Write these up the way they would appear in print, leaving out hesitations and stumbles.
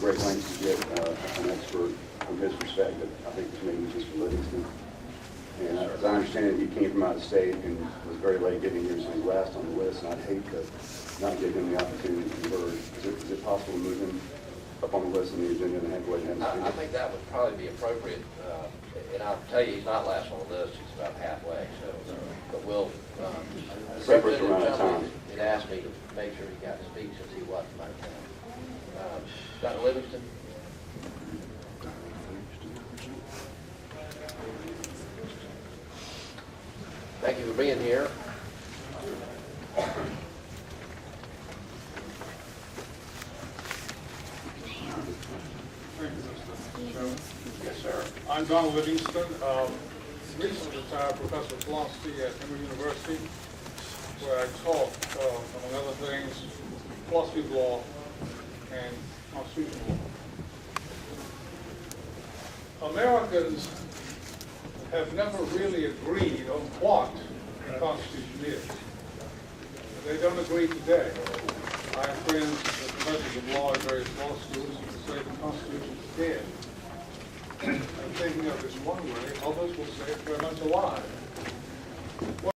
great lengths to get an expert from his perspective. I think this meeting was just for Livingston. And as I understand it, he came from out of state and was very late getting here, so he's last on the list, and I'd hate to not give him the opportunity to convert. Is it possible to move him up on the list on the agenda and have to wait and have him I think that would probably be appropriate. And I'll tell you, he's not last on the list. He's about halfway. So, but we'll. Separate around that time. He'd asked me to make sure he got to speak since he wasn't. Dr. Livingston. Thank you for being here. Thank you, Mr. Chairman. Yes, sir. I'm Don Livingston, recently retired professor of philosophy at Emory University, where I taught, among other things, philosophy of law and constitutional law. Americans have never really agreed on what the Constitution is. They don't agree today. I have friends that are professors of law at various law schools who say the Constitution is dead. I'm thinking of this one way, others will say it's very much alive. What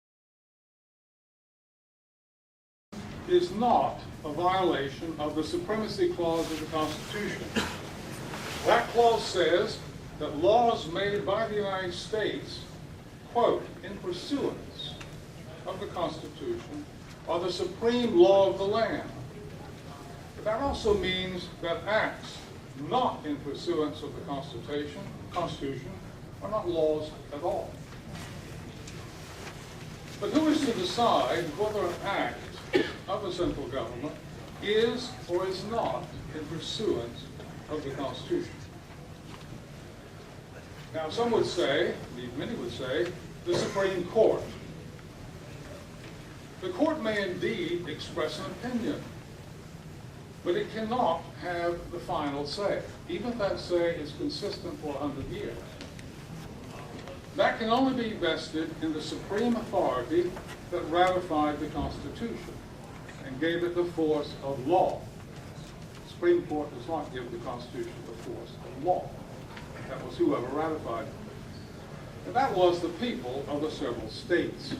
is not a violation of the Supremacy Clause of the Constitution. That clause says that laws made by the United States, quote, in pursuance of the Constitution, are the supreme law of the land. But that also means that acts not in pursuance of the Constitution are not laws at all. But who is to decide whether an act of a central government is or is not in pursuance of the Constitution? Now, some would say, indeed many would say, the Supreme Court. The court may indeed express an opinion, but it cannot have the final say, even if that say is consistent for 100 years. That can only be vested in the supreme authority that ratified the Constitution and gave it the force of law. The Supreme Court does not give the Constitution the force of law. That was whoever ratified it. And that was the people of the several states.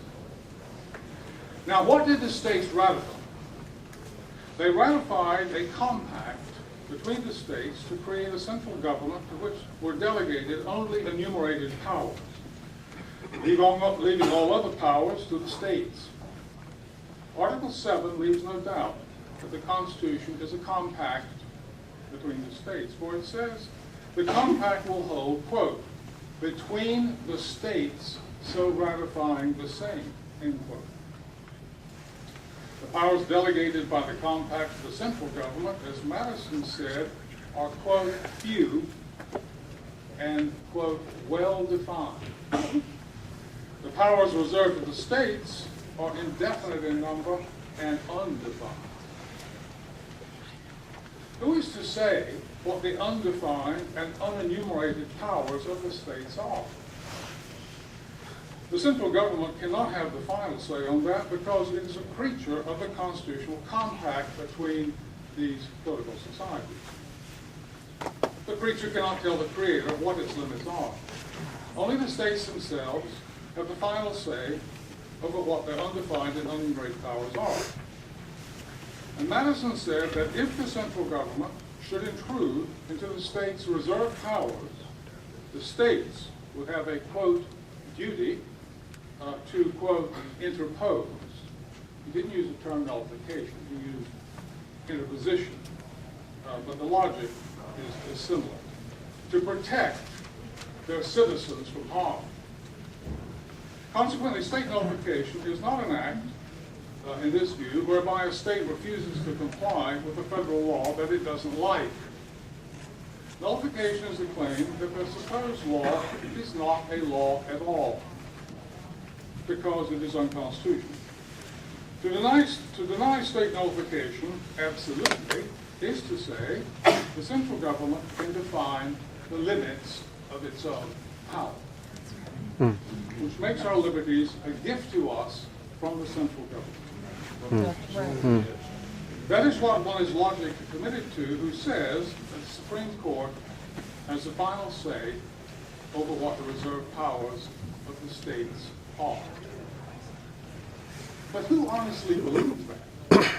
Now, what did the states ratify? They ratified a compact between the states to create a central government to which were delegated only enumerated powers, leaving all other powers to the states. Article 7 leaves no doubt that the Constitution is a compact between the states, for it says the compact will hold, quote, between the states so ratifying the same, end quote. The powers delegated by the compact to the central government, as Madison said, are, quote, few and, quote, well defined. The powers reserved to the states are indefinite in number and undefined. Who is to say what the undefined and unenumerated powers of the states are? The central government cannot have the final say on that because it is a creature of the constitutional compact between these political societies. The creature cannot tell the creator what its limits are. Only the states themselves have the final say over what their undefined and unenumerated powers are. And Madison said that if the central government should intrude into the states' reserved powers, the states would have a, quote, duty to, quote, interpose. He didn't use the term nullification, he used interposition, but the logic is similar, to protect their citizens from harm. Consequently, state nullification is not an act, in this view, whereby a state refuses to comply with a federal law that it doesn't like. Nullification is a claim that the supposed law is not a law at all, because it is unconstitutional. To deny state nullification absolutely is to say the central government can define the limits of its own power, which makes our liberties a gift to us from the central government. That is what one is logically committed to who says that the Supreme Court has the final say over what the reserved powers of the states are. But who honestly believes that?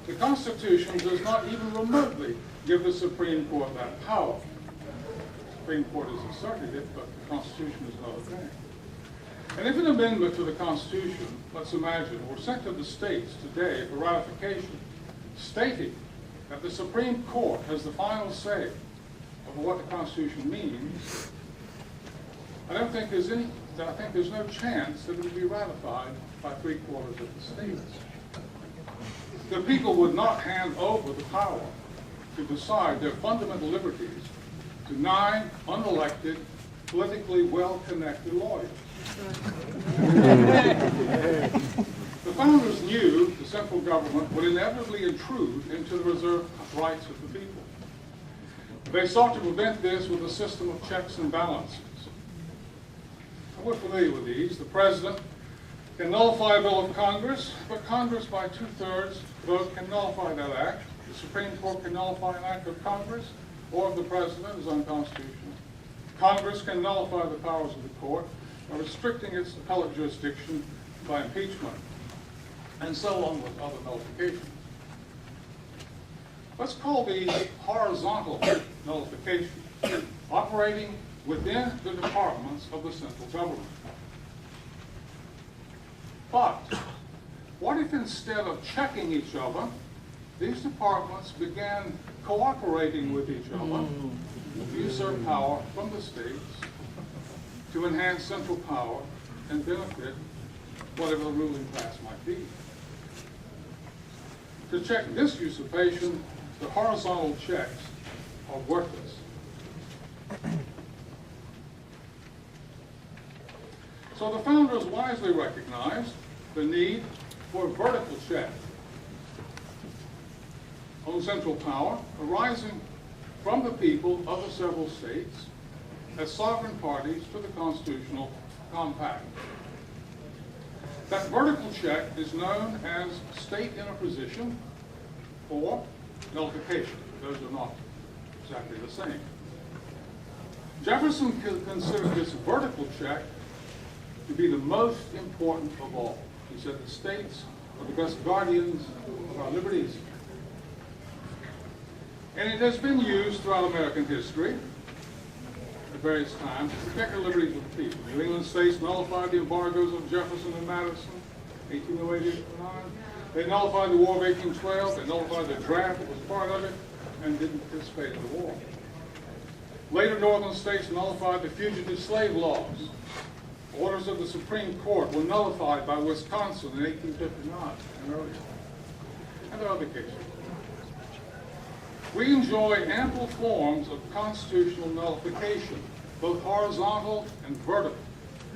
The Constitution does not even remotely give the Supreme Court that power. The Supreme Court has asserted it, but the Constitution is another thing. And if an amendment to the Constitution, let's imagine, were sent to the states today for ratification, stating that the Supreme Court has the final say over what the Constitution means, I think there's no chance that it would be ratified by 3/4 of the states. The people would not hand over the power to decide their fundamental liberties to 9 unelected, politically well-connected lawyers. The founders knew the central government would inevitably intrude into the reserved rights of the people. They sought to prevent this with a system of checks and balances. And we're familiar with these. The president can nullify a bill of Congress, but Congress by 2/3 vote can nullify that act. The Supreme Court can nullify an act of Congress or of the president is unconstitutional. Congress can nullify the powers of the court by restricting its appellate jurisdiction by impeachment, and so on with other nullifications. Let's call these horizontal nullifications, operating within the departments of the central government. But what if instead of checking each other, these departments began cooperating with each other to usurp power from the states to enhance central power and benefit whatever the ruling class might be? To check this usurpation, the horizontal checks are worthless. So the founders wisely recognized the need for a vertical check on central power arising from the people of the several states as sovereign parties to the constitutional compact. That vertical check is known as state interposition or nullification. Those are not exactly the same. Jefferson considered this vertical check to be the most important of all. He said the states are the best guardians of our liberties. And it has been used throughout American history at various times to protect the liberties of the people. New England states nullified the embargoes of Jefferson and Madison, 1808-1809. They nullified the War of 1812. They nullified the draft that was part of it and didn't participate in the war. Later, northern states nullified the fugitive slave laws. Orders of the Supreme Court were nullified by Wisconsin in 1859 and earlier. And there are other cases. We enjoy ample forms of constitutional nullification, both horizontal and vertical,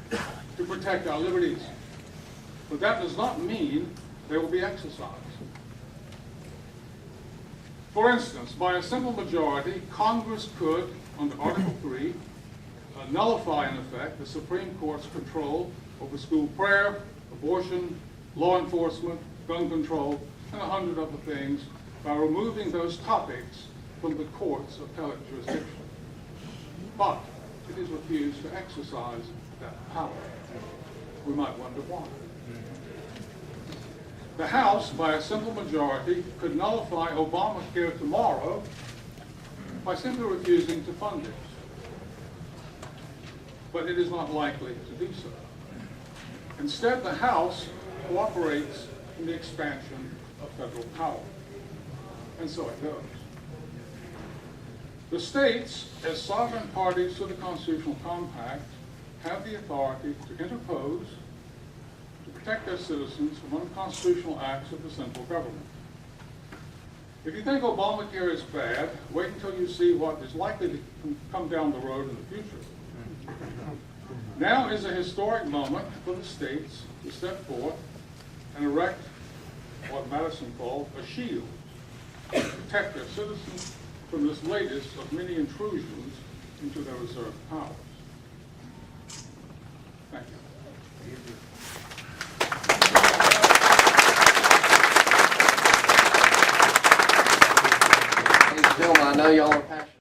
to protect our liberties. But that does not mean they will be exercised. For instance, by a simple majority, Congress could, under Article 3, nullify, in effect, the Supreme Court's control over school prayer, abortion, law enforcement, gun control, and 100 other things by removing those topics from the court's appellate jurisdiction. But it is refused to exercise that power. We might wonder why. The House, by a simple majority, could nullify ObamaCare tomorrow by simply refusing to fund it. But it is not likely to do so. Instead, the House cooperates in the expansion of federal power. And so it goes. The states, as sovereign parties to the constitutional compact, have the authority to interpose to protect their citizens from unconstitutional acts of the central government. If you think ObamaCare is bad, wait until you see what is likely to come down the road in the future. Now is a historic moment for the states to step forth and erect what Madison called a shield to protect their citizens from this latest of many intrusions into their reserved powers. Thank you. know y'all are passionate.